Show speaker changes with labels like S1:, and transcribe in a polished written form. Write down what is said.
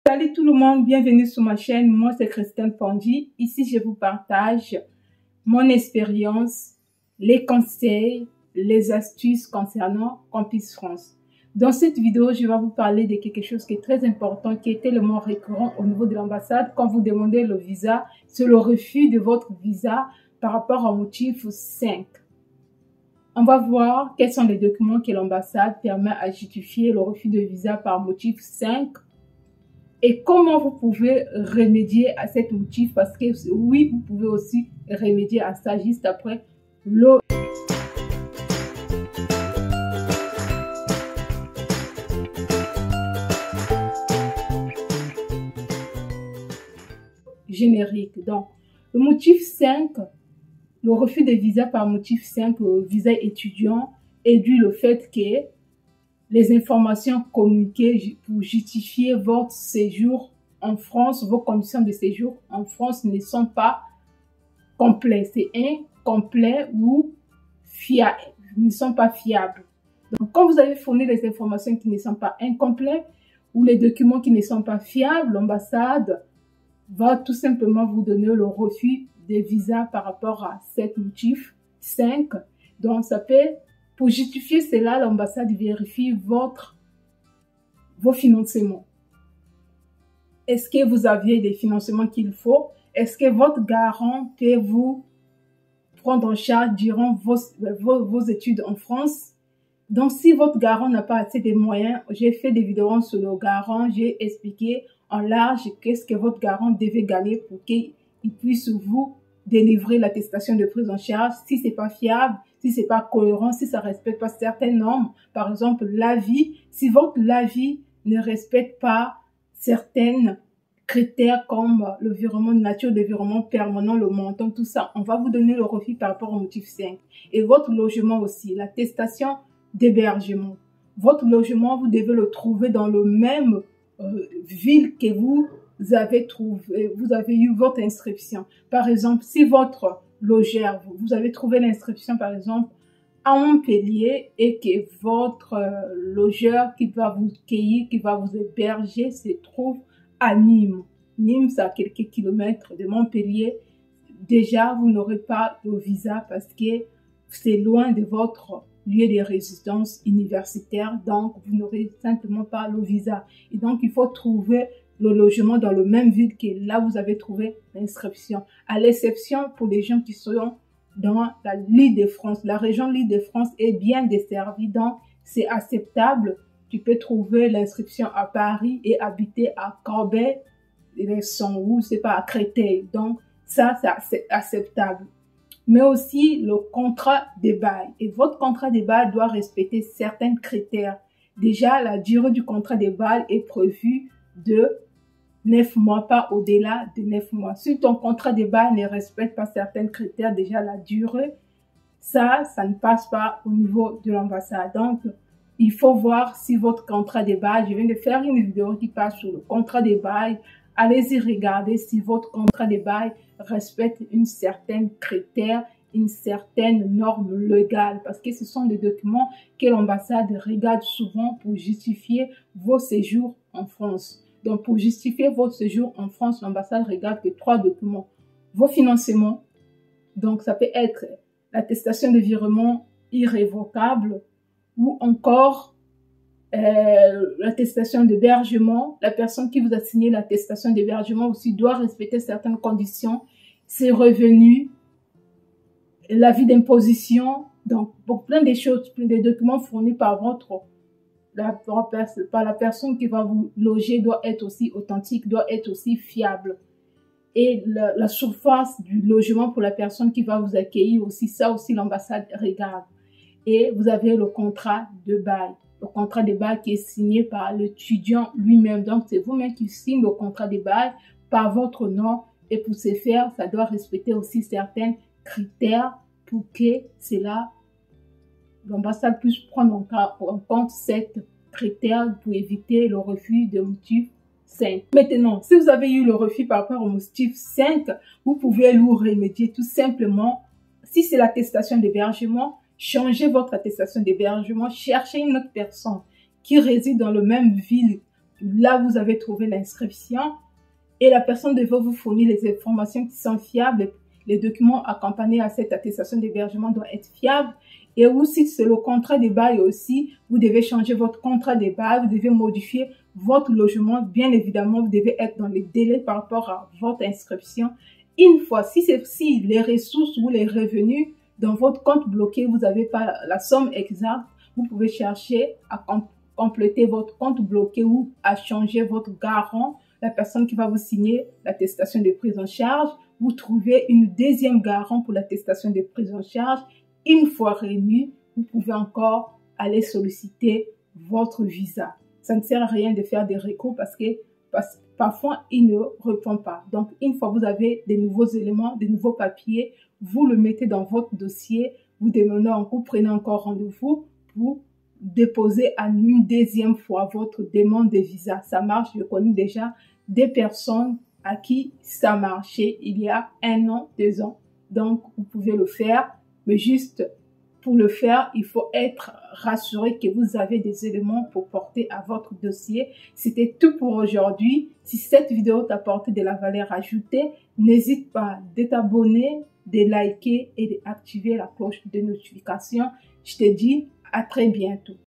S1: Salut tout le monde, bienvenue sur ma chaîne. Moi c'est Christelle Pandji. Ici je vous partage mon expérience, les conseils, les astuces concernant Campus France. Dans cette vidéo, je vais vous parler de quelque chose qui est très important, qui est tellement récurrent au niveau de l'ambassade. Quand vous demandez le visa, c'est le refus de votre visa par rapport au motif 5. On va voir quels sont les documents que l'ambassade permet à justifier le refus de visa par motif 5 et comment vous pouvez remédier à cet motif, parce que oui, vous pouvez aussi remédier à ça juste après le générique. Donc, le motif 5, le refus de visa par motif 5, le visa étudiant, est dû au fait que les informations communiquées pour justifier votre séjour en France, vos conditions de séjour en France ne sont pas complètes. C'est incomplet ou fiable, ne sont pas fiables. Donc, quand vous avez fourni les informations qui ne sont pas incomplètes ou les documents qui ne sont pas fiables, l'ambassade va tout simplement vous donner le refus de visa par rapport à cet motif 5. Donc, ça peut, pour justifier cela, l'ambassade vérifie vos financements. Est-ce que vous aviez des financements qu'il faut? Est-ce que votre garant peut vous prendre en charge durant vos études en France? Donc, si votre garant n'a pas assez de moyens, j'ai fait des vidéos sur le garant, j'ai expliqué en large qu'est-ce que votre garant devait gagner pour qu'il puisse vous délivrer l'attestation de prise en charge. Si c'est pas fiable, si c'est pas cohérent, si ça respecte pas certaines normes, par exemple l'avis, si votre avis ne respecte pas certaines critères comme le virement de nature, le virement permanent, le montant, tout ça, on va vous donner le refus par rapport au motif 5. Et votre logement aussi, l'attestation d'hébergement. Votre logement, vous devez le trouver dans le même ville que vous avez eu votre inscription. Par exemple, si votre logeur, vous avez trouvé l'inscription par exemple à Montpellier et que votre logeur qui va vous accueillir, qui va vous héberger se trouve à Nîmes. Nîmes, c'est à quelques kilomètres de Montpellier. Déjà, vous n'aurez pas le visa parce que c'est loin de votre lieu de résidence universitaire, donc vous n'aurez simplement pas le visa. Et donc, il faut trouver le logement dans le même ville que là vous avez trouvé l'inscription. À l'exception pour les gens qui sont dans l'Île-de-France. La région de l'Île-de-France est bien desservie, donc c'est acceptable. Tu peux trouver l'inscription à Paris et habiter à Corbeil, ou c'est pas à Créteil. Donc ça, c'est acceptable. Mais aussi le contrat de bail. Et votre contrat de bail doit respecter certains critères. Déjà, la durée du contrat de bail est prévue de 9 mois, pas au-delà de 9 mois. Si ton contrat de bail ne respecte pas certains critères, déjà la durée, ça ne passe pas au niveau de l'ambassade. Donc, il faut voir si votre contrat de bail, je viens de faire une vidéo qui passe sur le contrat de bail. Allez-y regarder si votre contrat de bail respecte une certaine critère, une certaine norme légale, parce que ce sont des documents que l'ambassade regarde souvent pour justifier vos séjours en France. Donc, pour justifier votre séjour en France, l'ambassade regarde que 3 documents. Vos financements, donc ça peut être l'attestation de virement irrévocable ou encore l'attestation d'hébergement. La personne qui vous a signé l'attestation d'hébergement aussi doit respecter certaines conditions. Ses revenus, l'avis d'imposition, donc pour plein de choses, plein de documents fournis par la personne qui va vous loger doit être aussi authentique, doit être aussi fiable. Et la surface du logement pour la personne qui va vous accueillir aussi, ça aussi l'ambassade regarde. Et vous avez le contrat de bail. Le contrat de bail qui est signé par l'étudiant lui-même. Donc, c'est vous-même qui signez le contrat de bail par votre nom. Et pour ce faire, ça doit respecter aussi certains critères pour que l'ambassade puisse prendre en compte ces critères pour éviter le refus de motif 5. Maintenant, si vous avez eu le refus par rapport au motif 5, vous pouvez lui remédier tout simplement. Si c'est l'attestation d'hébergement, changez votre attestation d'hébergement, cherchez une autre personne qui réside dans le même ville là vous avez trouvé l'inscription et la personne devrait vous fournir les informations qui sont fiables. Les documents accompagnés à cette attestation d'hébergement doivent être fiables. Et aussi, c'est le contrat de bail aussi. Vous devez changer votre contrat de bail, vous devez modifier votre logement. Bien évidemment, vous devez être dans les délais par rapport à votre inscription. Une fois, si les ressources ou les revenus dans votre compte bloqué, vous n'avez pas la somme exacte, vous pouvez chercher à compléter votre compte bloqué ou à changer votre garant, la personne qui va vous signer l'attestation de prise en charge. Vous trouvez une deuxième garant pour l'attestation de prise en charge. Une fois réunis, vous pouvez encore aller solliciter votre visa. Ça ne sert à rien de faire des recours parce que parfois, il ne répond pas. Donc, une fois que vous avez des nouveaux éléments, des nouveaux papiers, vous le mettez dans votre dossier, vous demandez encore, prenez encore rendez-vous pour déposer à une deuxième fois votre demande de visa. Ça marche, je connais déjà des personnes à qui ça marchait il y a 1 an, 2 ans. Donc, vous pouvez le faire, mais juste pour le faire, il faut être rassuré que vous avez des éléments pour porter à votre dossier. C'était tout pour aujourd'hui. Si cette vidéo t'a apporté de la valeur ajoutée, n'hésite pas de t'abonner, de liker et d'activer la cloche de notification. Je te dis à très bientôt.